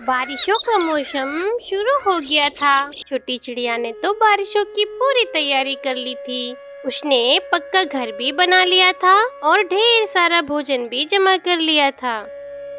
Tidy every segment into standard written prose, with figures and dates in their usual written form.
बारिशों का मौसम शुरू हो गया था। छोटी चिड़िया ने तो बारिशों की पूरी तैयारी कर ली थी। उसने पक्का घर भी बना लिया था और ढेर सारा भोजन भी जमा कर लिया था।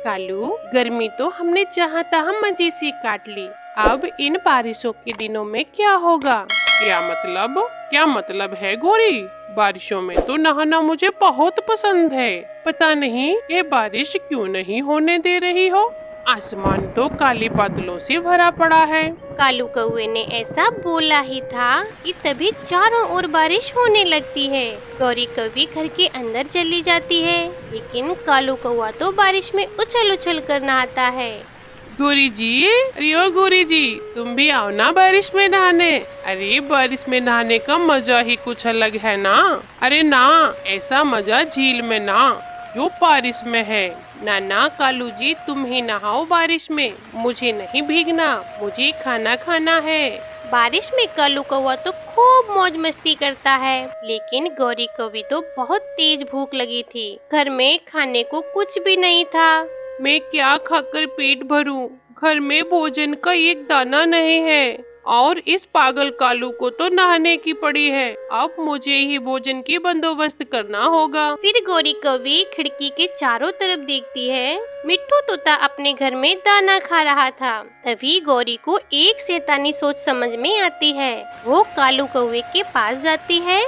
कालू, गर्मी तो हमने जहाँ तहाँ मजे से काट ली। अब इन बारिशों के दिनों में क्या होगा? क्या मतलब है गोरी? बारिशों में तो नहाना मुझे बहुत पसंद है। पता नहीं ये बारिश क्यों नहीं होने दे रही हो। आसमान तो काले बादलों से भरा पड़ा है। कालू कौवे ने ऐसा बोला ही था कि तभी चारों ओर बारिश होने लगती है। गौरी कौवी घर के अंदर चली जाती है, लेकिन कालू कौवा तो बारिश में उछल उछल कर नहाता है। गोरी जी, अरे ओ गोरी जी, तुम भी आओ ना बारिश में नहाने। अरे बारिश में नहाने का मजा ही कुछ अलग है ना। अरे ना, ऐसा मजा झील में ना जो बारिश में है। ना ना कालू जी, तुम ही नहाओ बारिश में, मुझे नहीं भीगना, मुझे खाना खाना है। बारिश में कालू कौवा तो खूब मौज मस्ती करता है, लेकिन गौरी कौवी तो बहुत तेज भूख लगी थी। घर में खाने को कुछ भी नहीं था। मैं क्या खाकर पेट भरूं? घर में भोजन का एक दाना नहीं है और इस पागल कालू को तो नहाने की पड़ी है। अब मुझे ही भोजन की बंदोबस्त करना होगा। फिर गौरी कौवी खिड़की के चारों तरफ देखती है। मिट्ठू तोता अपने घर में दाना खा रहा था। तभी गौरी को एक शैतानी सोच समझ में आती है। वो कालू कौवे के पास जाती है।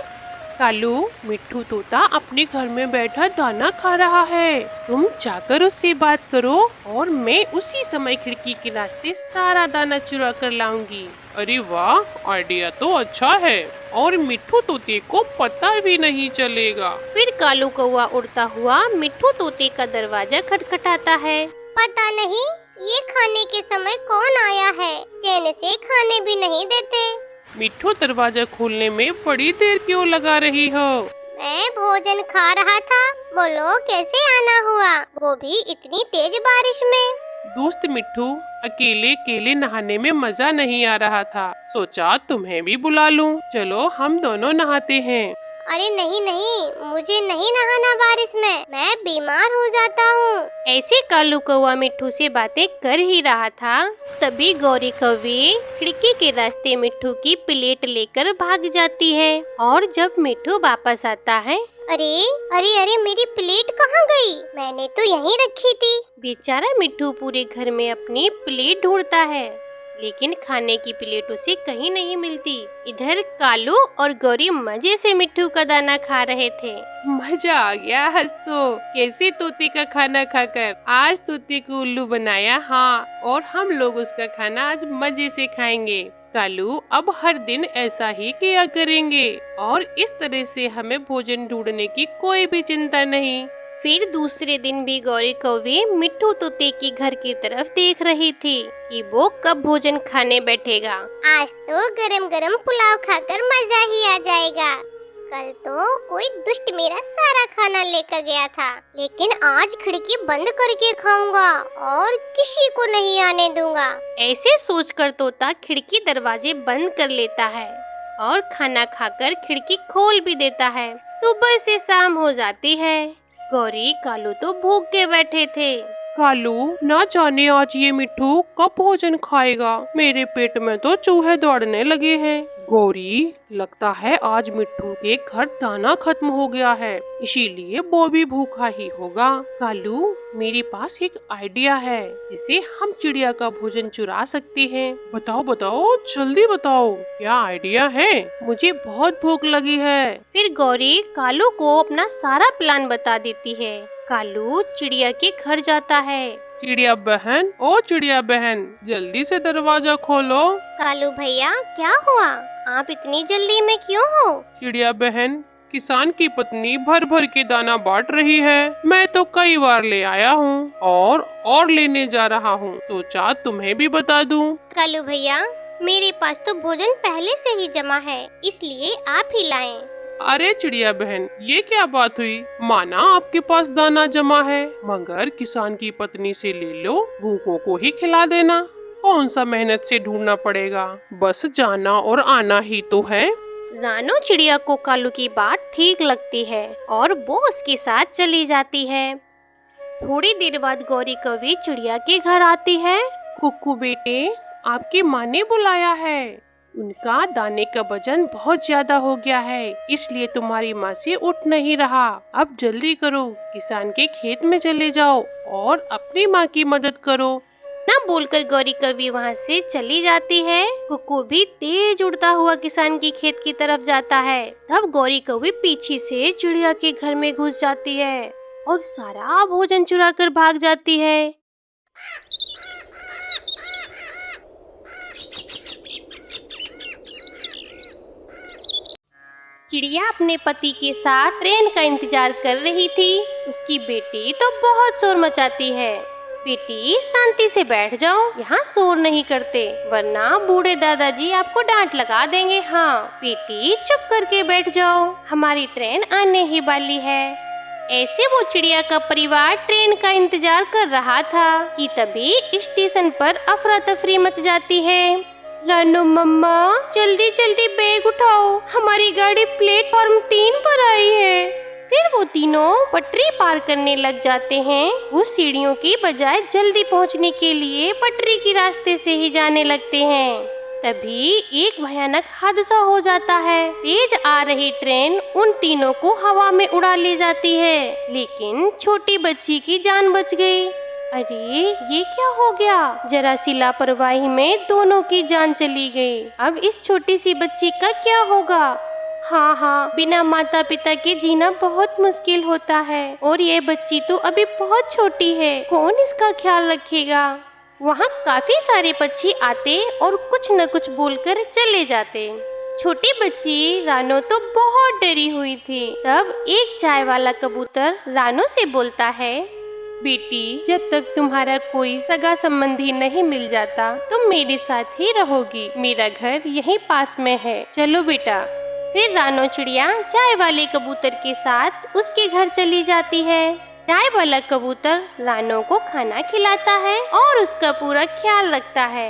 कालू, मिट्ठू तोता अपने घर में बैठा दाना खा रहा है। तुम जाकर उससे बात करो और मैं उसी समय खिड़की के रास्ते सारा दाना चुरा कर लाऊंगी। अरे वाह, आइडिया तो अच्छा है और मिट्ठू तोते को पता भी नहीं चलेगा। फिर कालू कौवा उड़ता हुआ मिट्ठू तोते का दरवाजा खटखटाता है। पता नहीं ये खाने के समय कौन आया है, चैन से खाने भी नहीं देते। मिट्ठू, दरवाजा खोलने में बड़ी देर क्यों लगा रही हो? मैं भोजन खा रहा था, बोलो कैसे आना हुआ, वो भी इतनी तेज बारिश में। दोस्त मिट्ठू, अकेले अकेले नहाने में मजा नहीं आ रहा था, सोचा तुम्हें भी बुला लूं। चलो हम दोनों नहाते हैं। अरे नहीं नहीं, मुझे नहीं नहाना बारिश में, मैं बीमार हो जाता हूँ। ऐसे कालू कौवा मिट्ठू से बातें कर ही रहा था, तभी गौरी कौवी खिड़की के रास्ते मिट्ठू की प्लेट लेकर भाग जाती है। और जब मिट्ठू वापस आता है, अरे अरे अरे, मेरी प्लेट कहाँ गई? मैंने तो यहीं रखी थी। बेचारा मिट्ठू पूरे घर में अपनी प्लेट ढूंढता है, लेकिन खाने की प्लेट उसे कहीं नहीं मिलती। इधर कालू और गौरी मजे से मिट्ठू का दाना खा रहे थे। मजा आ गया हंस तो। कैसे तोते का खाना खाकर आज तोते को उल्लू बनाया। हाँ, और हम लोग उसका खाना आज मजे से खाएंगे। कालू, अब हर दिन ऐसा ही किया करेंगे और इस तरह से हमें भोजन ढूंढने की कोई भी चिंता नहीं। फिर दूसरे दिन भी गौरी कौवी मिट्ठू तोते के घर की तरफ देख रही थी कि वो कब भोजन खाने बैठेगा। आज तो गरम गरम पुलाव खाकर मजा ही आ जाएगा। कल तो कोई दुष्ट मेरा सारा खाना लेकर गया था, लेकिन आज खिड़की बंद करके खाऊंगा और किसी को नहीं आने दूंगा। ऐसे सोचकर तोता खिड़की दरवाजे बंद कर लेता है और खाना खाकर खिड़की खोल भी देता है। सुबह से शाम हो जाती है। गौरी कालू तो भूख के बैठे थे। कालू, ना जाने आज ये मिट्ठू कब भोजन खाएगा। मेरे पेट में तो चूहे दौड़ने लगे हैं। गौरी, लगता है आज मिट्ठू के घर दाना खत्म हो गया है, इसीलिए वो भी भूखा ही होगा। कालू, मेरे पास एक आइडिया है जिसे हम चिड़िया का भोजन चुरा सकते हैं। बताओ बताओ, जल्दी बताओ, क्या आइडिया है? मुझे बहुत भूख लगी है। फिर गौरी कालू को अपना सारा प्लान बता देती है। कालू चिड़िया के घर जाता है। चिड़िया बहन, ओ चिड़िया बहन, जल्दी से दरवाजा खोलो। कालू भैया, क्या हुआ? आप इतनी जल्दी में क्यों हो? चिड़िया बहन, किसान की पत्नी भर भर के दाना बांट रही है। मैं तो कई बार ले आया हूँ और लेने जा रहा हूँ, सोचा तुम्हें भी बता दूँ। कालू भैया, मेरे पास तो भोजन पहले से ही जमा है, इसलिए आप ही लाएं। अरे चिड़िया बहन, ये क्या बात हुई? माना आपके पास दाना जमा है, मगर किसान की पत्नी से ले लो, भूखों को ही खिला देना। कौन सा मेहनत से ढूंढना पड़ेगा, बस जाना और आना ही तो है। रानो चिड़िया को कालू की बात ठीक लगती है और वो उसके साथ चली जाती है। थोड़ी देर बाद गौरी कौवी चिड़िया के घर आती है। कुक्कू बेटे, आपकी माँ ने बुलाया है। उनका दाने का वजन बहुत ज्यादा हो गया है, इसलिए तुम्हारी माँ से उठ नहीं रहा। अब जल्दी करो, किसान के खेत में चले जाओ और अपनी माँ की मदद करो। ना बोलकर गौरी कौवी वहाँ से चली जाती है। कुक्कू भी तेज उड़ता हुआ किसान के खेत की तरफ जाता है। तब गौरी कौवी पीछे से चिड़िया के घर में घुस जाती है और सारा भोजन चुरा कर भाग जाती है। चिड़िया अपने पति के साथ ट्रेन का इंतजार कर रही थी। उसकी बेटी तो बहुत शोर मचाती है। बेटी, शांति से बैठ जाओ, यहाँ शोर नहीं करते, वरना बूढ़े दादाजी आपको डांट लगा देंगे। हाँ बेटी, चुप करके बैठ जाओ, हमारी ट्रेन आने ही वाली है। ऐसे वो चिड़िया का परिवार ट्रेन का इंतजार कर रहा था कि तभी स्टेशन पर अफरा तफरी मच जाती है। रानो मम्मा, जल्दी जल्दी बैग उठाओ, हमारी गाड़ी प्लेटफॉर्म 3 पर आई है। फिर वो तीनों पटरी पार करने लग जाते हैं। वो सीढ़ियों की बजाय जल्दी पहुंचने के लिए पटरी के रास्ते से ही जाने लगते हैं। तभी एक भयानक हादसा हो जाता है। तेज आ रही ट्रेन उन तीनों को हवा में उड़ा ले जाती है, लेकिन छोटी बच्ची की जान बच गई। अरे ये क्या हो गया? जरा सी लापरवाही में दोनों की जान चली गई। अब इस छोटी सी बच्ची का क्या होगा? हाँ, बिना माता पिता के जीना बहुत मुश्किल होता है, और ये बच्ची तो अभी बहुत छोटी है, कौन इसका ख्याल रखेगा? वहाँ काफी सारे पक्षी आते और कुछ न कुछ बोलकर चले जाते। छोटी बच्ची रानो तो बहुत डरी हुई थी। तब एक चाय वाला कबूतर रानो से बोलता है, बेटी, जब तक तुम्हारा कोई सगा संबंधी नहीं मिल जाता तुम मेरे साथ ही रहोगी। मेरा घर यहीं पास में है, चलो बेटा। फिर रानो चिड़िया चाय वाले कबूतर के साथ उसके घर चली जाती है। चाय वाला कबूतर रानो को खाना खिलाता है और उसका पूरा ख्याल रखता है।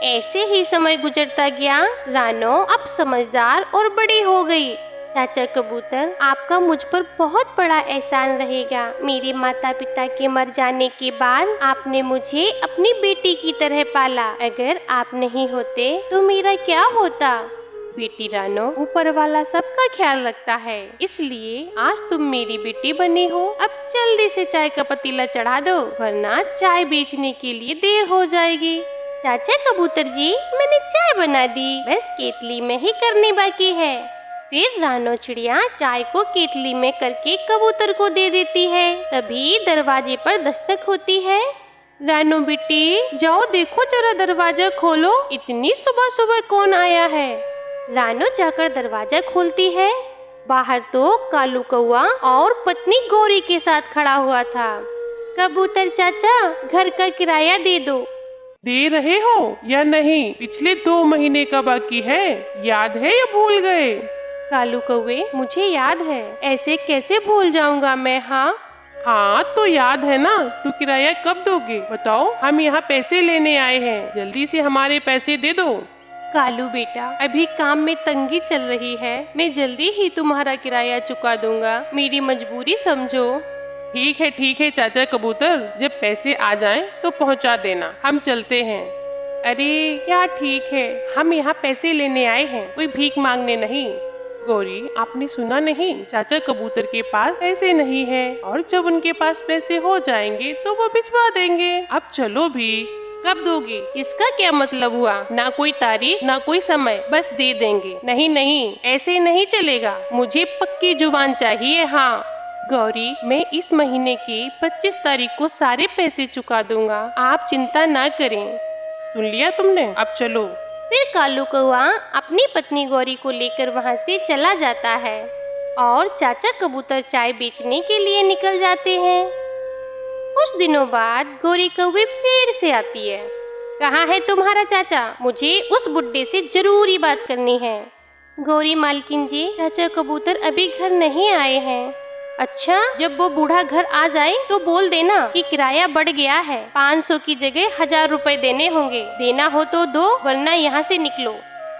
ऐसे ही समय गुजरता गया। रानो अब समझदार और बड़ी हो गई। चाचा कबूतर, आपका मुझ पर बहुत बड़ा एहसान रहेगा। मेरे माता पिता के मर जाने के बाद आपने मुझे अपनी बेटी की तरह पाला। अगर आप नहीं होते तो मेरा क्या होता? बेटी रानो, ऊपर वाला सबका ख्याल रखता है, इसलिए आज तुम मेरी बेटी बनी हो। अब जल्दी से चाय का पतीला चढ़ा दो, वरना चाय बेचने के लिए देर हो जाएगी। चाचा कबूतर जी, मैंने चाय बना दी, बस केतली में ही करनी बाकी है। फिर रानो चिड़िया चाय को केतली में करके कबूतर को दे देती है। तभी दरवाजे पर दस्तक होती है। रानो बेटी, जाओ देखो जरा, दरवाजा खोलो, इतनी सुबह सुबह कौन आया है? रानो जाकर दरवाजा खोलती है। बाहर तो कालू कौआ और पत्नी गौरी के साथ खड़ा हुआ था। कबूतर चाचा, घर का किराया दे दो। दे रहे हो या नहीं? पिछले 2 महीने का बाकी है, याद है या भूल गए? कालू कौवे, मुझे याद है, ऐसे कैसे भूल जाऊंगा मैं? हाँ तो याद है ना, तो किराया कब दोगे बताओ? हम यहाँ पैसे लेने आए हैं, जल्दी से हमारे पैसे दे दो। कालू बेटा, अभी काम में तंगी चल रही है, मैं जल्दी ही तुम्हारा किराया चुका दूंगा, मेरी मजबूरी समझो। ठीक है चाचा कबूतर, जब पैसे आ जाएं तो पहुंचा देना, हम चलते हैं। अरे क्या ठीक है, हम यहाँ पैसे लेने आए हैं, कोई भीख मांगने नहीं। गौरी, आपने सुना नहीं? चाचा कबूतर के पास पैसे नहीं है, और जब उनके पास पैसे हो जाएंगे तो वो भिजवा देंगे। अब चलो भी। कब दोगे? इसका क्या मतलब हुआ? ना कोई तारीख ना कोई समय, बस दे देंगे। नहीं, ऐसे नहीं चलेगा, मुझे पक्की जुबान चाहिए। हाँ गौरी, मैं इस महीने की 25 तारीख को सारे पैसे चुका दूंगा, आप चिंता ना करें। सुन लिया तुमने? अब चलो। फिर कालू कौआ अपनी पत्नी गौरी को लेकर वहाँ से चला जाता है और चाचा कबूतर चाय बेचने के लिए निकल जाते हैं। कुछ दिनों बाद गौरी कौवे फिर से आती है। कहाँ है तुम्हारा चाचा? मुझे उस बुड्ढे से जरूरी बात करनी है। गौरी मालकिन जी, चाचा कबूतर अभी घर नहीं आए हैं। अच्छा, जब वो बूढ़ा घर आ जाए तो बोल देना कि किराया बढ़ गया है, 500 की जगह 1000 रुपए देने होंगे। देना हो तो दो, वरना यहाँ से निकलो।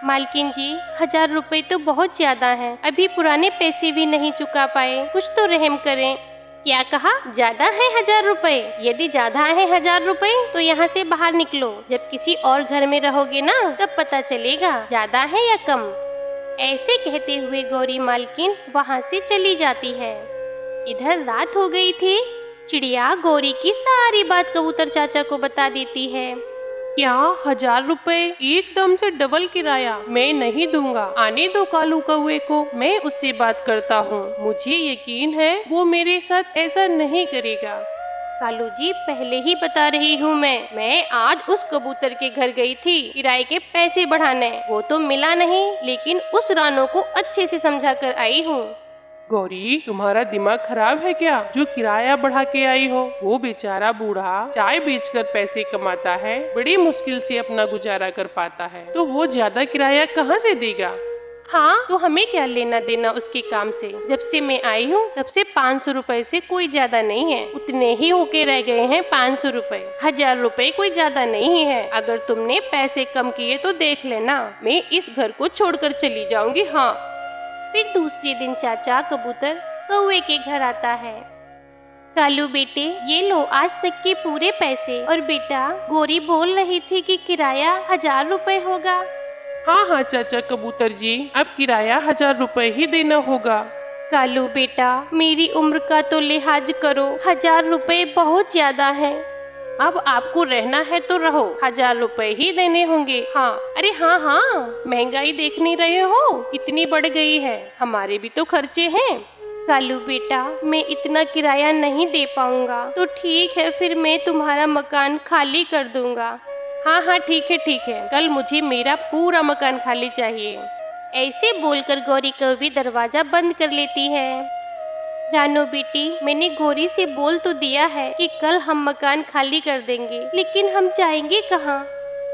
मालकिन जी, 1000 रुपए तो बहुत ज्यादा हैं, अभी पुराने पैसे भी नहीं चुका पाए, कुछ तो रहम करें। क्या कहा? ज्यादा है 1000 रुपए? यदि ज्यादा है 1000 रुपए तो यहाँ से बाहर निकलो। जब किसी और घर में रहोगे ना तब पता चलेगा ज्यादा है या कम। ऐसे कहते हुए गौरी मालकिन वहाँ से चली जाती है। इधर रात हो गई थी। चिड़िया गौरी की सारी बात कबूतर चाचा को बता देती है। क्या 1000 रुपए? एकदम से डबल किराया? मैं नहीं दूंगा। आने दो कालू कौवे को, मैं उससे बात करता हूँ। मुझे यकीन है वो मेरे साथ ऐसा नहीं करेगा। कालू जी पहले ही बता रही हूँ मैं आज उस कबूतर के घर गई थी किराए के पैसे बढ़ाने। वो तो मिला नहीं, लेकिन उस रानो को अच्छे से समझा कर आई हूँ। गौरी, तुम्हारा दिमाग खराब है क्या? जो किराया बढ़ा के आई हो? वो बेचारा बूढ़ा चाय बेचकर पैसे कमाता है, बड़ी मुश्किल से अपना गुजारा कर पाता है, तो वो ज्यादा किराया कहाँ से देगा? हाँ, तो हमें क्या लेना देना उसके काम से? जब से मैं आई हूँ तब से 500 रुपए से कोई ज्यादा नहीं है। उतने ही होके रह गए हैं 500 रुपए। 1000 रुपए कोई ज्यादा नहीं है। अगर तुमने पैसे कम किए तो देख लेना, मैं इस घर को छोड़कर चली जाऊंगी। हाँ। फिर दूसरे दिन चाचा कबूतर कौवे के घर आता है। कालू बेटे, ये लो आज तक के पूरे पैसे। और बेटा, गौरी बोल रही थी कि किराया 1000 रुपए होगा। हाँ चाचा कबूतर जी, अब किराया 1000 रुपए ही देना होगा। कालू बेटा, मेरी उम्र का तो लिहाज करो। 1000 रुपए बहुत ज्यादा है। अब आपको रहना है तो रहो, 1000 रुपए ही देने होंगे। हाँ। अरे हाँ, महंगाई देख नहीं रहे हो कितनी बढ़ गई है? हमारे भी तो खर्चे हैं। कालू बेटा, मैं इतना किराया नहीं दे पाऊंगा। तो ठीक है, फिर मैं तुम्हारा मकान खाली कर दूंगा। हाँ ठीक है, कल मुझे मेरा पूरा मकान खाली चाहिए। ऐसे बोलकर गौरी कौवी दरवाजा बंद कर लेती है। रानो बेटी, मैंने गौरी से बोल तो दिया है कि कल हम मकान खाली कर देंगे, लेकिन हम जाएंगे कहाँ?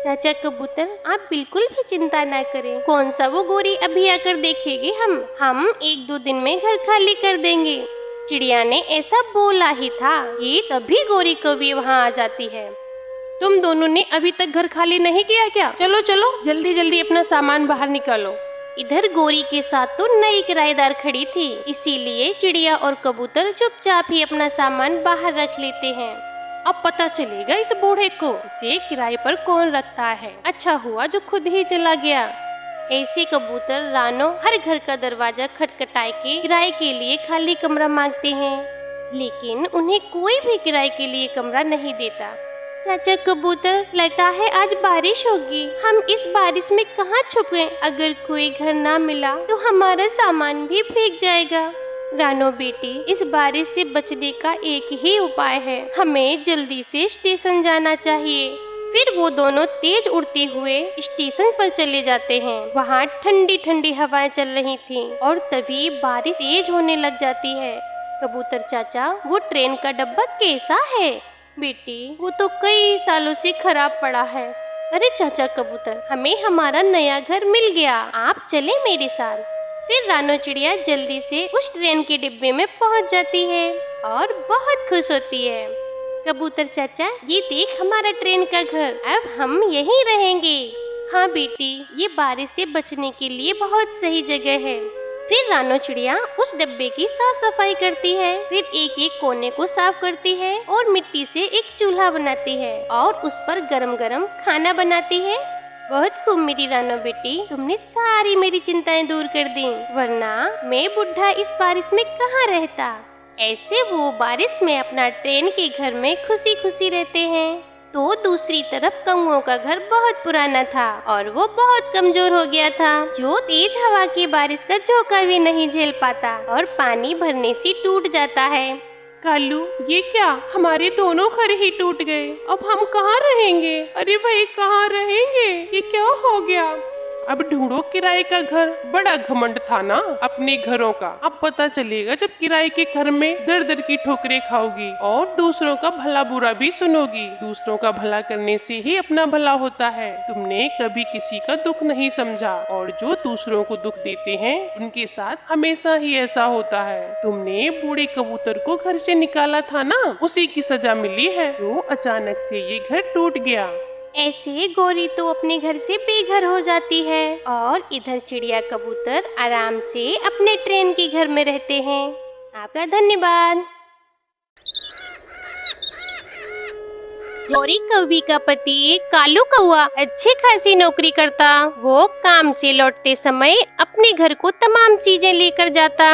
चाचा कबूतर, आप बिल्कुल भी चिंता ना करें। कौन सा वो गौरी अभी आकर देखेगी? हम 1-2 दिन में घर खाली कर देंगे। चिड़िया ने ऐसा बोला ही था कि तभी गौरी कौवी वहाँ आ जाती है। तुम दोनों ने अभी तक घर खाली नहीं किया क्या? चलो जल्दी अपना सामान बाहर निकालो। इधर गौरी के साथ तो नई किराएदार खड़ी थी, इसीलिए चिड़िया और कबूतर चुपचाप ही अपना सामान बाहर रख लेते हैं। अब पता चलेगा इस बूढ़े को, इसे किराए पर कौन रखता है। अच्छा हुआ जो खुद ही चला गया। ऐसे कबूतर रानो हर घर का दरवाजा खटखटाए के किराए के लिए खाली कमरा मांगते हैं, लेकिन उन्हें कोई भी किराए के लिए कमरा नहीं देता। चाचा कबूतर, लगता है आज बारिश होगी। हम इस बारिश में कहाँ छुपे? अगर कोई घर ना मिला तो हमारा सामान भी भीग जाएगा। रानो बेटी, इस बारिश से बचने का एक ही उपाय है, हमें जल्दी से स्टेशन जाना चाहिए। फिर वो दोनों तेज उड़ते हुए स्टेशन पर चले जाते हैं। वहाँ ठंडी ठंडी हवाएं चल रही थीं और तभी बारिश तेज होने लग जाती है। कबूतर चाचा, वो ट्रेन का डब्बा कैसा है? बेटी, वो तो कई सालों से खराब पड़ा है। अरे चाचा कबूतर, हमें हमारा नया घर मिल गया, आप चले मेरे साथ। फिर रानो चिड़िया जल्दी से उस ट्रेन के डिब्बे में पहुंच जाती है और बहुत खुश होती है। कबूतर चाचा, ये देख हमारा ट्रेन का घर, अब हम यहीं रहेंगे। हाँ बेटी, ये बारिश से बचने के लिए बहुत सही जगह है। फिर रानो चिड़िया उस डिब्बे की साफ सफाई करती है, फिर एक एक कोने को साफ करती है और मिट्टी से एक चूल्हा बनाती है और उस पर गरम गरम खाना बनाती है। बहुत खूब मेरी रानो बेटी, तुमने सारी मेरी चिंताएं दूर कर दी, वरना मैं बुढ़ा इस बारिश में कहाँ रहता। ऐसे वो बारिश में अपना ट्रेन के घर में खुशी खुशी रहते हैं। तो दूसरी तरफ कौओं का घर बहुत पुराना था और वो बहुत कमजोर हो गया था, जो तेज हवा की बारिश का झोंका भी नहीं झेल पाता और पानी भरने से टूट जाता है। कालू, ये क्या, हमारे दोनों घर ही टूट गए, अब हम कहाँ रहेंगे? अरे भाई, कहाँ रहेंगे? ये क्या हो गया? अब ढूंढो किराए का घर। बड़ा घमंड था ना अपने घरों का। अब पता चलेगा जब किराए के घर में दर दर की ठोकरें खाओगी और दूसरों का भला बुरा भी सुनोगी। दूसरों का भला करने से ही अपना भला होता है। तुमने कभी किसी का दुख नहीं समझा और जो दूसरों को दुख देते हैं उनके साथ हमेशा ही ऐसा होता है। तुमने बूढ़े कबूतर को घर से निकाला था ना, उसी की सजा मिली है, जो अचानक से ये घर टूट गया। ऐसे गौरी तो अपने घर से बेघर हो जाती है और इधर चिड़िया कबूतर आराम से अपने ट्रेन के घर में रहते हैं। आपका धन्यवाद। गौरी कौवी का पति कालू कौआ अच्छी खासी नौकरी करता। वो काम से लौटते समय अपने घर को तमाम चीजें लेकर जाता।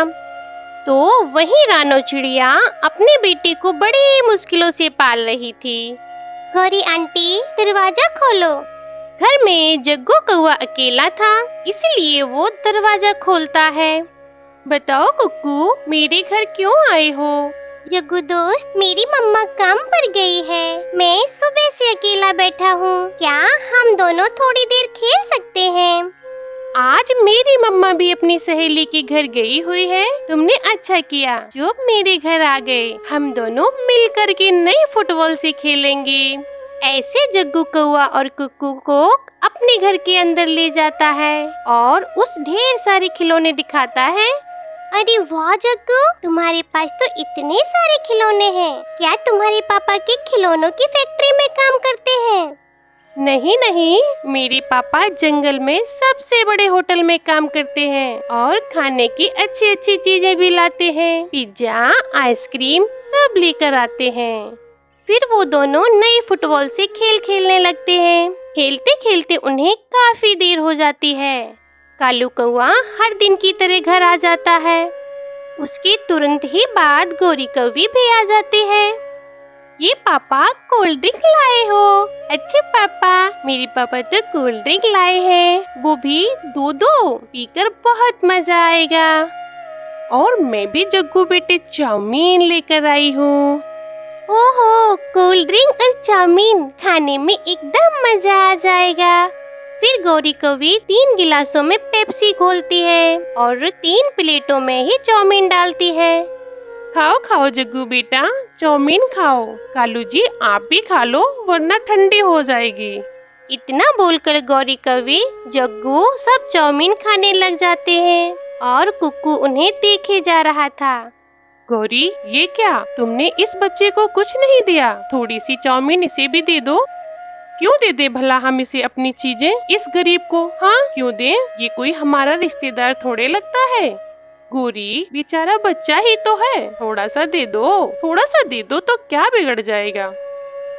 तो वहीं रानो चिड़िया अपने बेटे को बड़ी मुश्किलों से पाल रही थी। गौरी आंटी, दरवाजा खोलो। घर में जग्गू कौआ अकेला था, इसलिए वो दरवाजा खोलता है। बताओ कुक्कू, मेरे घर क्यों आए हो? जग्गू दोस्त, मेरी मम्मा काम पर गई है। मैं सुबह से अकेला बैठा हूँ। क्या हम दोनों थोड़ी देर खेल सकते हैं? आज मेरी मम्मा भी अपनी सहेली के घर गई हुई है। तुमने अच्छा किया जो मेरे घर आ गए। हम दोनों मिलकर के नई फुटबॉल से खेलेंगे। ऐसे जग्गू कौआ और कुक्कू को अपने घर के अंदर ले जाता है और उस ढेर सारे खिलौने दिखाता है। अरे वाह जग्गू, तुम्हारे पास तो इतने सारे खिलौने हैं। क्या तुम्हारे पापा के खिलौनों की फैक्ट्री में काम करते हैं? नहीं नहीं, मेरे पापा जंगल में सबसे बड़े होटल में काम करते हैं और खाने की अच्छी अच्छी चीजें भी लाते हैं। पिज्जा, आइसक्रीम सब लेकर आते हैं। फिर वो दोनों नई फुटबॉल से खेल खेलने लगते हैं। खेलते खेलते उन्हें काफी देर हो जाती है। कालू कौआ हर दिन की तरह घर आ जाता है। उसके तुरंत ही बाद गौरी कौवी भी आ जाती है। ये पापा कोल्ड ड्रिंक लाए हो? अच्छे पापा, मेरे पापा तो कोल्ड ड्रिंक लाए हैं, वो भी दो दो, पीकर बहुत मजा आएगा। और मैं भी जग्गू बेटे चाउमीन लेकर आई हूँ। ओहो, कोल्ड ड्रिंक और चाउमीन खाने में एकदम मजा आ जाएगा। फिर गौरी कौवी 3 गिलासों में पेप्सी घोलती है और 3 प्लेटों में ही चाउमीन डालती है। खाओ खाओ जग्गू बेटा, चाउमीन खाओ। कालू जी आप भी खा लो, वरना ठंडी हो जाएगी। इतना बोलकर गौरी कौवी, जग्गू सब चाउमीन खाने लग जाते हैं और कुक्कू उन्हें देखे जा रहा था। गौरी, ये क्या, तुमने इस बच्चे को कुछ नहीं दिया? थोड़ी सी चाउमीन इसे भी दे दो। क्यों दे दे भला हम इसे अपनी चीजें इस गरीब को? हाँ क्यों दे, ये कोई हमारा रिश्तेदार थोड़े लगता है। गौरी, बेचारा बच्चा ही तो है, थोड़ा सा दे दो तो क्या बिगड़ जाएगा।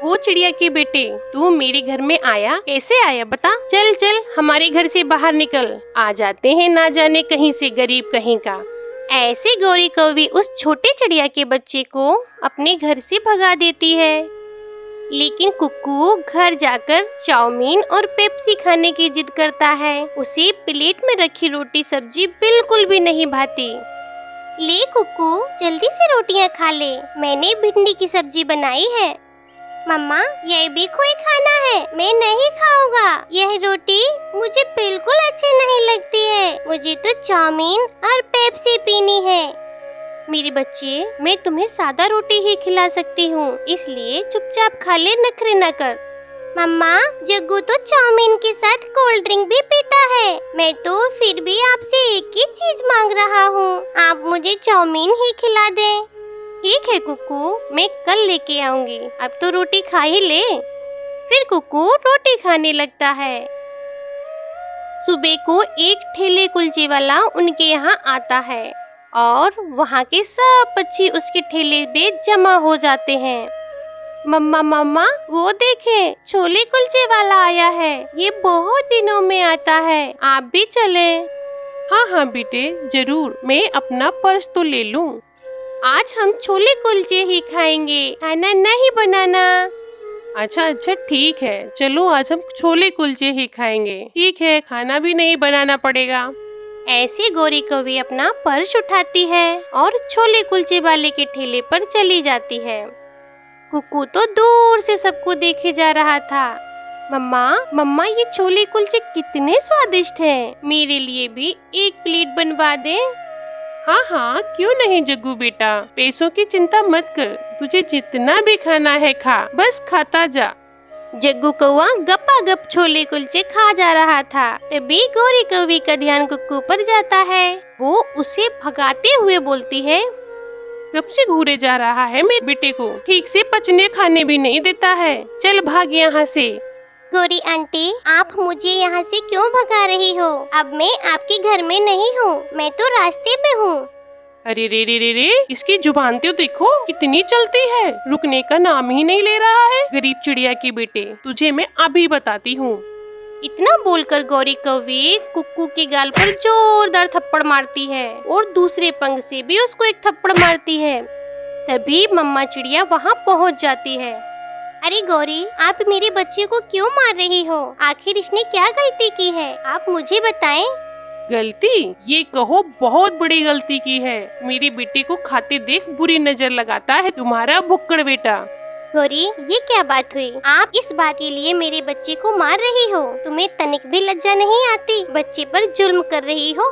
वो चिड़िया के बेटे, तू मेरे घर में आया, कैसे आया बता? चल चल हमारे घर से बाहर निकल। आ जाते हैं ना जाने कहीं से गरीब कहीं का। ऐसे गौरी कौवी उस छोटे चिड़िया के बच्चे को अपने घर से भगा देती है। लेकिन कुक्कू घर जाकर चाउमीन और पेप्सी खाने की जिद करता है। उसे प्लेट में रखी रोटी सब्जी बिल्कुल भी नहीं भाती। ले कुक्कू, जल्दी से रोटियां खा ले, मैंने भिंडी की सब्जी बनाई है। मम्मा, यह भी कोई खाना है, मैं नहीं खाऊंगा। यह रोटी मुझे बिल्कुल अच्छी नहीं लगती है। मुझे तो चाउमीन और पेप्सी पीनी है। मेरे बच्चे, मैं तुम्हें सादा रोटी ही खिला सकती हूँ, इसलिए चुपचाप खा ले, नखरे न कर। मम्मा, जग्गू तो चाउमीन के साथ कोल्ड ड्रिंक भी पीता है। मैं तो फिर भी आपसे एक ही चीज मांग रहा हूँ, आप मुझे चाउमीन ही खिला दें। ठीक है कुक्कू, मैं कल लेके आऊंगी, अब तो रोटी खा ही ले। फिर कुक्कू रोटी खाने लगता है। सुबह को एक ठेले कुलचे वाला उनके यहाँ आता है और वहाँ के सब पक्षी उसके ठेले पे जमा हो जाते हैं। मम्मा मम्मा, वो देखें, छोले कुलचे वाला आया है, ये बहुत दिनों में आता है, आप भी चले। हाँ हाँ बेटे, जरूर, मैं अपना पर्स तो ले लूँ। आज हम छोले कुलचे ही खाएंगे, खाना नहीं बनाना। अच्छा अच्छा ठीक है, चलो आज हम छोले कुलचे ही खाएंगे। ठीक है, खाना भी नहीं बनाना पड़ेगा। ऐसे गौरी कौवी अपना पर्स उठाती है और छोले कुलचे वाले के ठेले पर चली जाती है। कुक्कू तो दूर से सबको देखे जा रहा था। मम्मा मम्मा, ये छोले कुलचे कितने स्वादिष्ट हैं, मेरे लिए भी एक प्लेट बनवा दे। हाँ हाँ क्यों नहीं जग्गू बेटा, पैसों की चिंता मत कर, तुझे जितना भी खाना है खा, बस खाता जा। जग्गू कौआ गपागप छोले कुलचे खा जा रहा था। तभी गौरी कौवी का ध्यान कुक्कू पर जाता है। वो उसे भगाते हुए बोलती है, कब से घूरे जा रहा है मेरे बेटे को, ठीक से पचने खाने भी नहीं देता है, चल भाग यहाँ से। गौरी आंटी, आप मुझे यहाँ से क्यों भगा रही हो? अब मैं आपके घर में नहीं हूँ, मैं तो रास्ते पे हूँ। अरे रे रे रे रे, इसकी जुबान तो देखो कितनी चलती है, रुकने का नाम ही नहीं ले रहा है। गरीब चिड़िया के बेटे, तुझे मैं अभी बताती हूँ। इतना बोलकर गौरी कौवी कुक्कू के गाल पर जोरदार थप्पड़ मारती है और दूसरे पंख से भी उसको एक थप्पड़ मारती है। तभी मम्मा चिड़िया वहाँ पहुँच जाती है। अरे गौरी, आप मेरे बच्चे को क्यों मार रही हो? आखिर इसने क्या गलती की है? आप मुझे बताएं। गलती? ये कहो बहुत बड़ी गलती की है। मेरे बेटे को खाते देख बुरी नजर लगाता है तुम्हारा भुक्कड़ बेटा। गौरी, ये क्या बात हुई? आप इस बात के लिए मेरे बच्चे को मार रही हो? तुम्हें तनिक भी लज्जा नहीं आती? बच्चे पर जुल्म कर रही हो।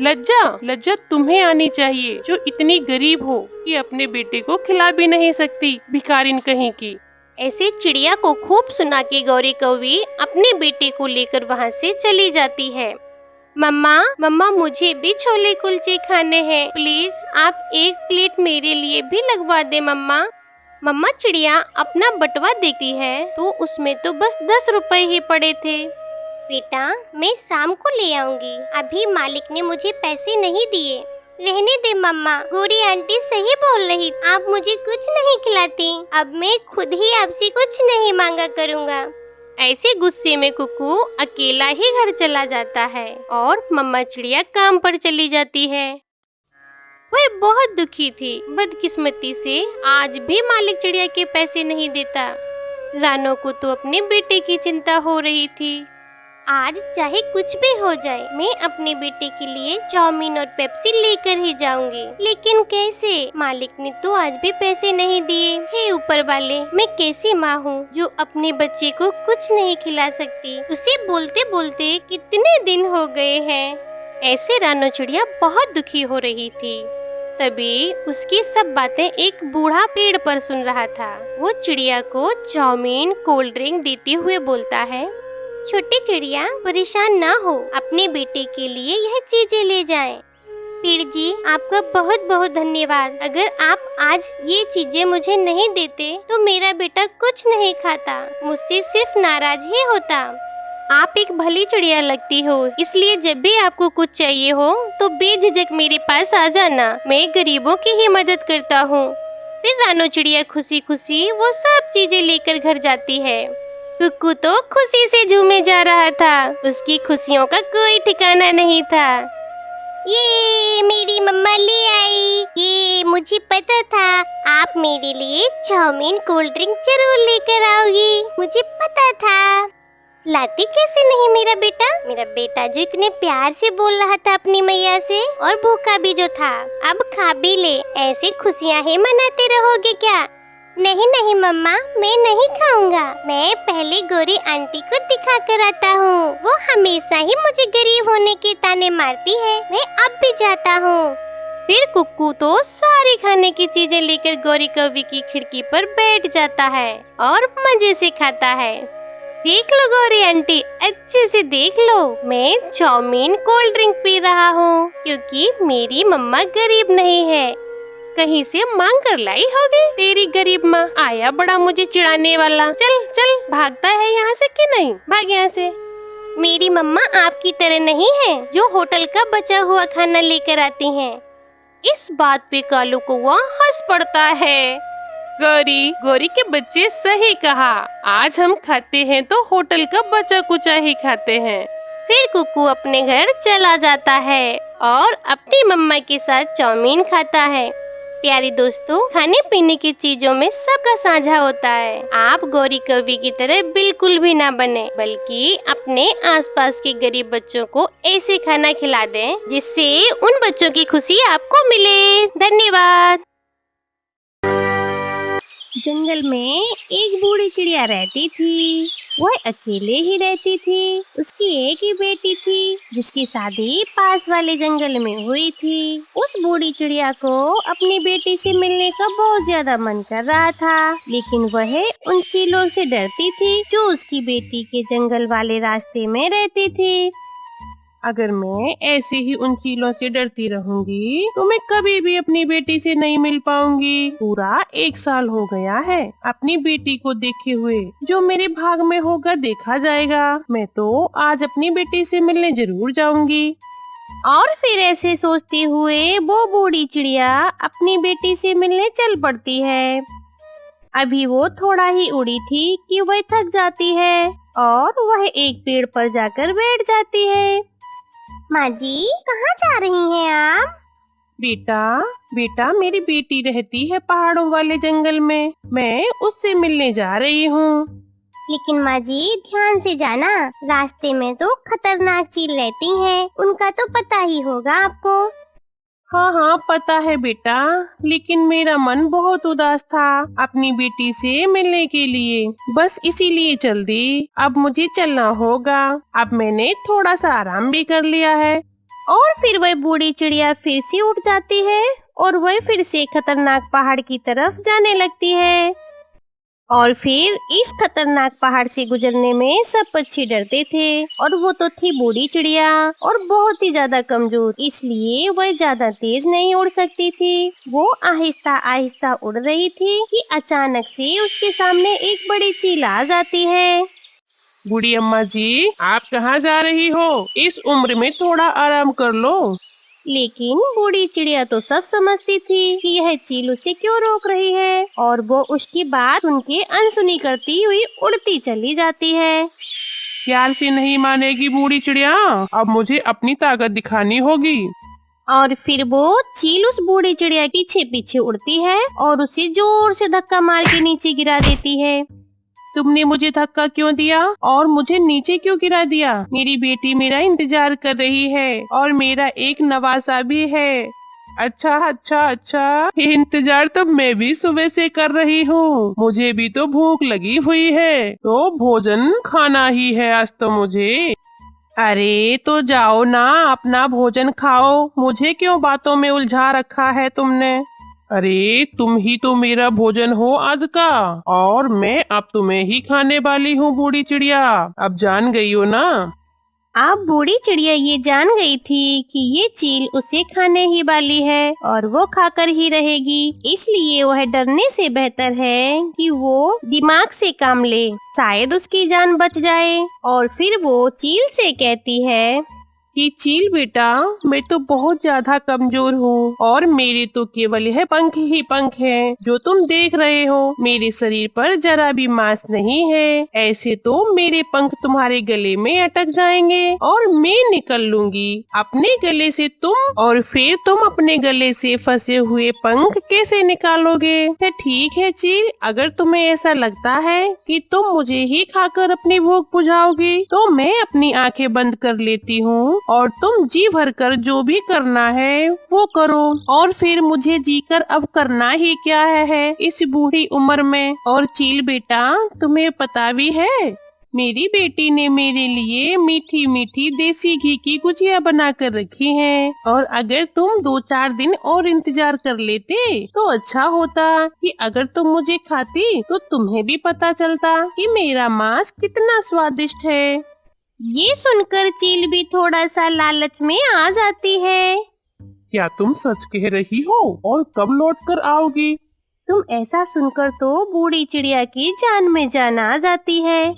लज्जा तुम्हें आनी चाहिए, जो इतनी गरीब हो कि अपने बेटे को खिला भी नहीं सकती, भिखारिन कहीं की। ऐसे चिड़िया को खूब सुना के गौरी कौवी अपने बेटे को लेकर वहाँ से चली जाती है। मम्मा मुझे भी छोले कुलचे खाने हैं, प्लीज आप एक प्लेट मेरे लिए भी लगवा दे मम्मा। मम्मा चिड़िया अपना बटवा देखती है तो उसमें तो बस 10 रुपए ही पड़े थे। बेटा, मैं शाम को ले आऊंगी, अभी मालिक ने मुझे पैसे नहीं दिए। रहने दे मम्मा, गौरी आंटी सही बोल रही, आप मुझे कुछ नहीं खिलाती। अब मैं खुद ही आपसे कुछ नहीं मांगा करूँगा। ऐसे गुस्से में कुक्कू अकेला ही घर चला जाता है और मम्मा चिड़िया काम पर चली जाती है। वह बहुत दुखी थी। बदकिस्मती से आज भी मालिक चिड़िया के पैसे नहीं देता। रानो को तो अपने बेटे की चिंता हो रही थी। आज चाहे कुछ भी हो जाए, मैं अपने बेटे के लिए चाउमीन और पेप्सी लेकर ही जाऊंगी। लेकिन कैसे? मालिक ने तो आज भी पैसे नहीं दिए। हे ऊपर वाले, मैं कैसी माँ हूँ जो अपने बच्चे को कुछ नहीं खिला सकती। उसे बोलते बोलते कितने दिन हो गए हैं। ऐसे रानो चिड़िया बहुत दुखी हो रही थी। तभी उसकी सब बातें एक बूढ़ा पेड़ पर सुन रहा था। वो चिड़िया को चाउमीन कोल्ड ड्रिंक देते हुए बोलता है, छोटी चिड़िया परेशान ना हो, अपने बेटे के लिए यह चीजें ले जाएं। पेड़ जी, आपका बहुत बहुत धन्यवाद। अगर आप आज ये चीजें मुझे नहीं देते तो मेरा बेटा कुछ नहीं खाता, मुझसे सिर्फ नाराज ही होता। आप एक भली चिड़िया लगती हो, इसलिए जब भी आपको कुछ चाहिए हो तो बेझिझक मेरे पास आ जाना। मैं गरीबों की ही मदद करता हूँ। फिर रानो चिड़िया खुशी खुशी वो सब चीजें लेकर घर जाती है। कुक्कू तो खुशी से झूमे जा रहा था। उसकी खुशियों का कोई ठिकाना नहीं था। ये मेरी मम्मा ले आई। ये मुझे पता था आप मेरे लिए चाउमीन कोल्ड ड्रिंक जरूर लेकर आओगी। मुझे पता था। लाती कैसे नहीं मेरा बेटा जो इतने प्यार से बोल रहा था अपनी मैया से, और भूखा भी जो था। अब खा भी ले। ऐसी खुशियाँ ही मनाते रहोगे क्या? नहीं मम्मा, मैं नहीं खाऊंगा। मैं पहले गौरी आंटी को दिखा कर आता हूँ। वो हमेशा ही मुझे गरीब होने के ताने मारती है। मैं अब भी जाता हूँ। फिर कुक्कू तो सारी खाने की चीजें लेकर गौरी कौवी की खिड़की पर बैठ जाता है और मजे से खाता है। देख लो गौरी आंटी, अच्छे से देख लो, मैं चाउमीन कोल्ड ड्रिंक पी रहा हूँ क्योंकि मेरी मम्मा गरीब नहीं है। कहीं से मांग कर लाई होगी तेरी गरीब माँ। आया बड़ा मुझे चिढ़ाने वाला। चल भागता है यहाँ से कि नहीं? भाग यहाँ से। मेरी मम्मा आपकी तरह नहीं है जो होटल का बचा हुआ खाना लेकर आती हैं। इस बात पे कालू कौवा हंस पड़ता है। गौरी के बच्चे सही कहा। आज हम खाते हैं तो होटल का बचा कुचा ही खाते हैं। फिर कुक्कू अपने घर चला जाता है और अपनी मम्मा के साथ चाउमीन खाता है। प्यारे दोस्तों, खाने पीने की चीजों में सबका साझा होता है। आप गौरी कौवी की तरह बिल्कुल भी ना बने, बल्कि अपने आसपास के गरीब बच्चों को ऐसे खाना खिला दें जिससे उन बच्चों की खुशी आपको मिले। धन्यवाद। जंगल में एक बूढ़ी चिड़िया रहती थी। वह अकेले ही रहती थी। उसकी एक ही बेटी थी जिसकी शादी पास वाले जंगल में हुई थी। उस बूढ़ी चिड़िया को अपनी बेटी से मिलने का बहुत ज्यादा मन कर रहा था, लेकिन वह उन चीलों से डरती थी जो उसकी बेटी के जंगल वाले रास्ते में रहती थी। अगर मैं ऐसे ही उन चीलों से डरती रहूंगी तो मैं कभी भी अपनी बेटी से नहीं मिल पाऊंगी। पूरा 1 साल हो गया है अपनी बेटी को देखे हुए। जो मेरे भाग में होगा देखा जाएगा। मैं तो आज अपनी बेटी से मिलने जरूर जाऊंगी। और फिर ऐसे सोचते हुए वो बूढ़ी चिड़िया अपनी बेटी से मिलने चल पड़ती है। अभी वो थोड़ा ही उड़ी थी कि वह थक जाती है और वह एक पेड़ पर जाकर बैठ जाती है। माँ जी, कहाँ जा रही हैं आप? बेटा बेटा मेरी बेटी रहती है पहाड़ों वाले जंगल में, मैं उससे मिलने जा रही हूँ। लेकिन माँ जी, ध्यान से जाना, रास्ते में तो खतरनाक चील रहती हैं, उनका तो पता ही होगा आपको। हाँ हाँ पता है बेटा, लेकिन मेरा मन बहुत उदास था अपनी बेटी से मिलने के लिए, बस इसीलिए चल दी। अब मुझे चलना होगा, अब मैंने थोड़ा सा आराम भी कर लिया है। और फिर वह बूढ़ी चिड़िया फिर से उठ जाती है और वह फिर से खतरनाक पहाड़ की तरफ जाने लगती है। और फिर इस खतरनाक पहाड़ से गुजरने में सब पक्षी डरते थे और वो तो थी बूढ़ी चिड़िया और बहुत ही ज्यादा कमजोर, इसलिए वह ज्यादा तेज नहीं उड़ सकती थी। वो आहिस्ता आहिस्ता उड़ रही थी कि अचानक से उसके सामने एक बड़ी चील आ जाती है। बूढ़ी अम्मा जी, आप कहाँ जा रही हो? इस उम्र में थोड़ा आराम कर लो। लेकिन बूढ़ी चिड़िया तो सब समझती थी कि यह चील उसे क्यों रोक रही है और वो उसकी बात उनके अनसुनी करती हुई उड़ती चली जाती है। प्यार से नहीं मानेगी बूढ़ी चिड़िया, अब मुझे अपनी ताकत दिखानी होगी। और फिर वो चील उस बूढ़ी चिड़िया पीछे पीछे उड़ती है और उसे जोर से धक्का मार के नीचे गिरा देती है। तुमने मुझे धक्का क्यों दिया और मुझे नीचे क्यों गिरा दिया? मेरी बेटी मेरा इंतजार कर रही है और मेरा एक नवासा भी है। अच्छा अच्छा अच्छा, ये इंतजार तो मैं भी सुबह से कर रही हूँ। मुझे भी तो भूख लगी हुई है, तो भोजन खाना ही है आज तो मुझे। अरे तो जाओ ना, अपना भोजन खाओ, मुझे क्यों बातों में उलझा रखा है तुमने? अरे तुम ही तो मेरा भोजन हो आज का, और मैं अब तुम्हें ही खाने वाली हूँ बूढ़ी चिड़िया, अब जान गई हो ना? अब बूढ़ी चिड़िया ये जान गई थी कि ये चील उसे खाने ही वाली है और वो खाकर ही रहेगी, इसलिए वह डरने से बेहतर है कि वो दिमाग से काम ले, शायद उसकी जान बच जाए। और फिर वो चील से कहती है कि चील बेटा, मैं तो बहुत ज्यादा कमजोर हूँ और मेरे तो केवल यह पंख ही पंख हैं जो तुम देख रहे हो। मेरे शरीर पर जरा भी मांस नहीं है, ऐसे तो मेरे पंख तुम्हारे गले में अटक जाएंगे और मैं निकल लूंगी अपने गले से तुम, और फिर तुम अपने गले से फंसे हुए पंख कैसे निकालोगे? ठीक है चील, अगर तुम्हें ऐसा लगता है कि तुम मुझे ही खाकर अपनी भूख बुझाओगी तो मैं अपनी आंखें बंद कर लेती हूँ और तुम जी भर कर जो भी करना है वो करो। और फिर मुझे जीकर अब करना ही क्या है इस बूढ़ी उम्र में। और चील बेटा, तुम्हें पता भी है, मेरी बेटी ने मेरे लिए मीठी मीठी देसी घी की गुजिया बना कर रखी है, और अगर तुम 2-4 दिन और इंतजार कर लेते तो अच्छा होता कि अगर तुम मुझे खाती तो तुम्हें भी पता चलता कि मेरा मांस कितना स्वादिष्ट है। ये सुनकर चील भी थोड़ा सा लालच में आ जाती है। क्या तुम सच कह रही हो और कब लौट कर आओगी? तुम ऐसा सुनकर तो बूढ़ी चिड़िया की जान में जान आ जाती है।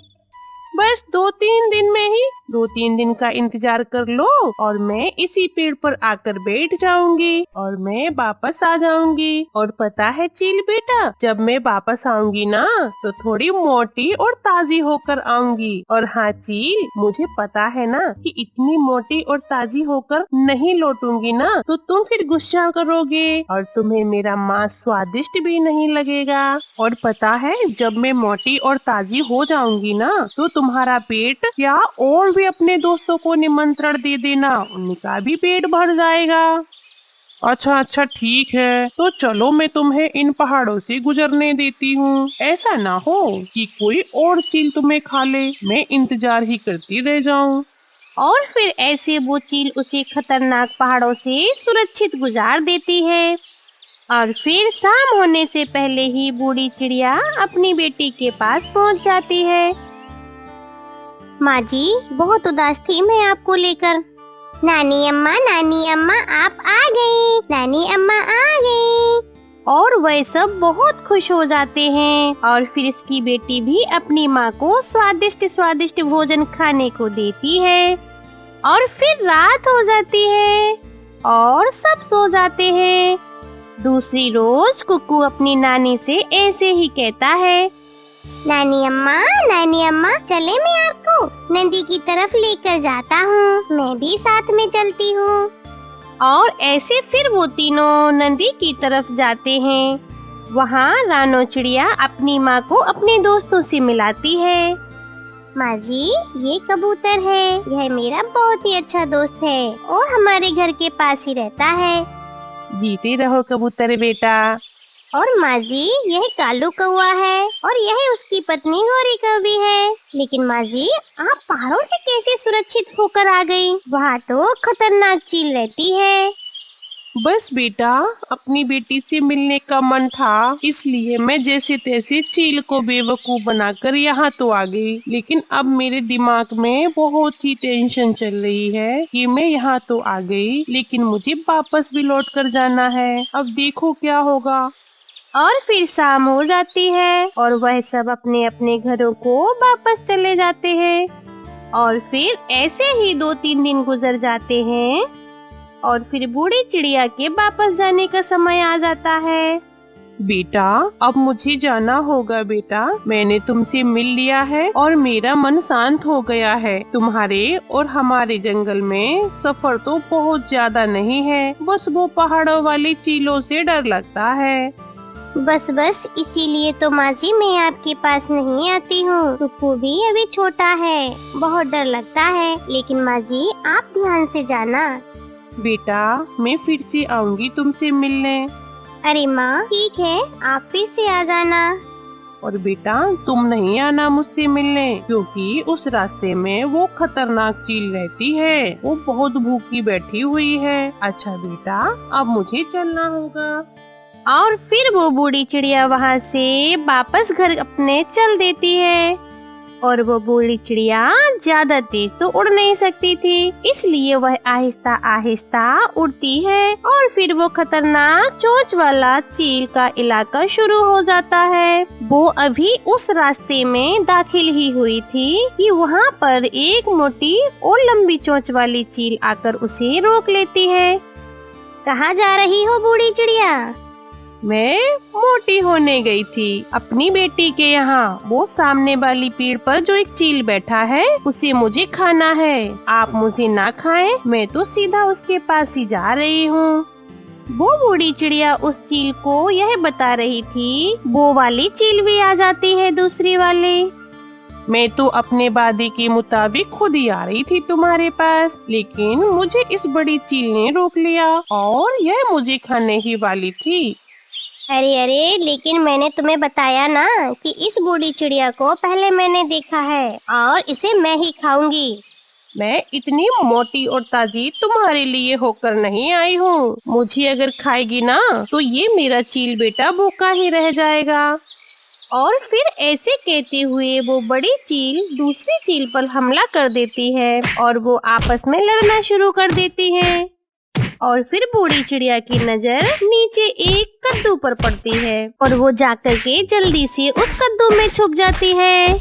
बस 2-3 दिन में ही, 2-3 दिन का इंतजार कर लो और मैं इसी पेड़ पर आकर बैठ जाऊंगी और मैं वापस आ जाऊंगी। और पता है चील बेटा, जब मैं वापस आऊंगी ना तो थोड़ी मोटी और ताजी होकर आऊंगी। और हाँ चील, मुझे पता है ना कि इतनी मोटी और ताजी होकर नहीं लौटूंगी ना तो तुम फिर गुस्सा करोगे और तुम्हें मेरा मांस स्वादिष्ट भी नहीं लगेगा। और पता है, जब मैं मोटी और ताजी हो जाऊंगी ना तो तुम्हारा पेट क्या और भी अपने दोस्तों को निमंत्रण दे देना, उनका भी पेट भर जाएगा। अच्छा अच्छा ठीक है, तो चलो मैं तुम्हें इन पहाड़ों से गुजरने देती हूँ। ऐसा ना हो कि कोई और चील तुम्हें खा ले, मैं इंतजार ही करती रह जाऊँ। और फिर ऐसे वो चील उसे खतरनाक पहाड़ों से सुरक्षित गुजार देती है। और फिर शाम होने से पहले ही बूढ़ी चिड़िया अपनी बेटी के पास पहुंच जाती है। माँ जी, बहुत उदास थी मैं आपको लेकर। नानी अम्मा आप आ गई, नानी अम्मा आ गई। और वह सब बहुत खुश हो जाते हैं और फिर उसकी बेटी भी अपनी माँ को स्वादिष्ट स्वादिष्ट भोजन खाने को देती है। और फिर रात हो जाती है और सब सो जाते हैं। दूसरी रोज कुक्कू अपनी नानी से ऐसे ही कहता है, नानी अम्मा चले, मैं आपको नदी की तरफ लेकर जाता हूँ, मैं भी साथ में चलती हूँ। और ऐसे फिर वो तीनों नदी की तरफ जाते हैं। वहाँ रानो चिड़िया अपनी माँ को अपने दोस्तों से मिलाती है। माँ जी, ये कबूतर है, यह मेरा बहुत ही अच्छा दोस्त है और हमारे घर के पास ही रहता है। जीते रहो कबूतर बेटा। और माँ जी, यह कालू कौवा है और यह उसकी पत्नी गौरी कौवी है। लेकिन माँ जी, आप पहाड़ों से कैसे सुरक्षित होकर आ गई? वहाँ तो खतरनाक चील रहती है। बस बेटा, अपनी बेटी से मिलने का मन था, इसलिए मैं जैसे तैसे चील को बेवकूफ बनाकर यहाँ तो आ गई। लेकिन अब मेरे दिमाग में बहुत ही टेंशन चल रही है कि मैं यहाँ तो आ गई, लेकिन मुझे वापस भी लौट कर जाना है। अब देखो क्या होगा। और फिर शाम हो जाती है और वह सब अपने अपने घरों को वापस चले जाते हैं। और फिर ऐसे ही 2-3 दिन गुजर जाते हैं और फिर बूढ़ी चिड़िया के वापस जाने का समय आ जाता है। बेटा, अब मुझे जाना होगा बेटा। मैंने तुमसे मिल लिया है और मेरा मन शांत हो गया है। तुम्हारे और हमारे जंगल में सफर तो बहुत ज्यादा नहीं है, बस वो पहाड़ों वाली चीलों से डर लगता है। बस इसीलिए तो माँ जी मैं आपके पास नहीं आती हूँ। कुक्कू भी अभी छोटा है, बहुत डर लगता है। लेकिन माँ जी, आप ध्यान से जाना। बेटा, मैं फिर से आऊंगी तुमसे मिलने। अरे माँ, ठीक है, आप फिर से आ जाना। और बेटा, तुम नहीं आना मुझसे मिलने, क्योंकि उस रास्ते में वो खतरनाक चील रहती है। वो बहुत भूखी बैठी हुई है। अच्छा बेटा, अब मुझे चलना होगा। और फिर वो बूढ़ी चिड़िया वहाँ से वापस घर अपने चल देती है। और वो बूढ़ी चिड़िया ज्यादा तेज तो उड़ नहीं सकती थी, इसलिए वह आहिस्ता आहिस्ता उड़ती है। और फिर वो खतरनाक चोंच वाला चील का इलाका शुरू हो जाता है। वो अभी उस रास्ते में दाखिल ही हुई थी कि वहाँ पर एक मोटी और लंबी चोंच वाली चील आकर उसे रोक लेती है। कहाँ जा रही हो बूढ़ी चिड़िया? मैं मोटी होने गई थी अपनी बेटी के यहाँ। वो सामने वाली पेड़ पर जो एक चील बैठा है, उसे मुझे खाना है। आप मुझे ना खाएं, मैं तो सीधा उसके पास ही जा रही हूँ। वो बूढ़ी चिड़िया उस चील को यह बता रही थी। वो वाली चील भी आ जाती है दूसरी वाली। मैं तो अपने वादे के मुताबिक खुद ही आ रही थी तुम्हारे पास, लेकिन मुझे इस बड़ी चील ने रोक लिया और यह मुझे खाने ही वाली थी। अरे, लेकिन मैंने तुम्हें बताया ना कि इस बूढ़ी चिड़िया को पहले मैंने देखा है और इसे मैं ही खाऊंगी। मैं इतनी मोटी और ताजी तुम्हारे लिए होकर नहीं आई हूँ। मुझे अगर खाएगी ना, तो ये मेरा चील बेटा भूखा ही रह जाएगा। और फिर ऐसे कहते हुए वो बड़ी चील दूसरी चील पर हमला कर देती है और वो आपस में लड़ना शुरू कर देती है। और फिर बूढ़ी चिड़िया की नजर नीचे एक कद्दू पर पड़ती है और वो जाकर के जल्दी से उस कद्दू में छुप जाती है।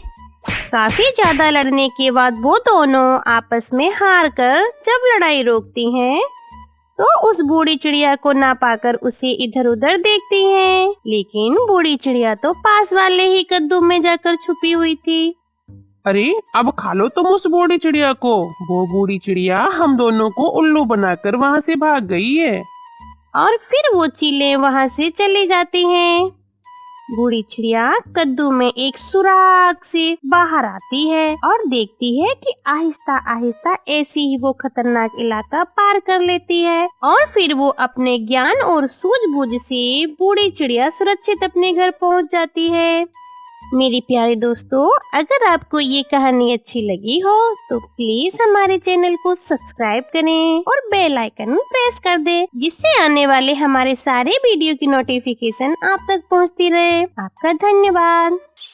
काफी ज्यादा लड़ने के बाद वो दोनों आपस में हार कर जब लड़ाई रोकती हैं, तो उस बूढ़ी चिड़िया को ना पाकर उसे इधर उधर देखती हैं। लेकिन बूढ़ी चिड़िया तो पास वाले ही कद्दू में जाकर छुपी हुई थी। अरे, अब खा लो तुम उस बूढ़ी चिड़िया को। वो बूढ़ी चिड़िया हम दोनों को उल्लू बनाकर वहाँ से भाग गई है। और फिर वो चीलें वहाँ से चली जाती हैं। बूढ़ी चिड़िया कद्दू में एक सुराख से बाहर आती है और देखती है कि आहिस्ता आहिस्ता ऐसी ही वो खतरनाक इलाका पार कर लेती है। और फिर वो अपने ज्ञान और सूझबूझ से बूढ़ी चिड़िया सुरक्षित अपने घर पहुँच जाती है। मेरी प्यारे दोस्तों, अगर आपको ये कहानी अच्छी लगी हो तो प्लीज हमारे चैनल को सब्सक्राइब करें और बेल आइकन प्रेस कर दें, जिससे आने वाले हमारे सारे वीडियो की नोटिफिकेशन आप तक पहुंचती रहे। आपका धन्यवाद।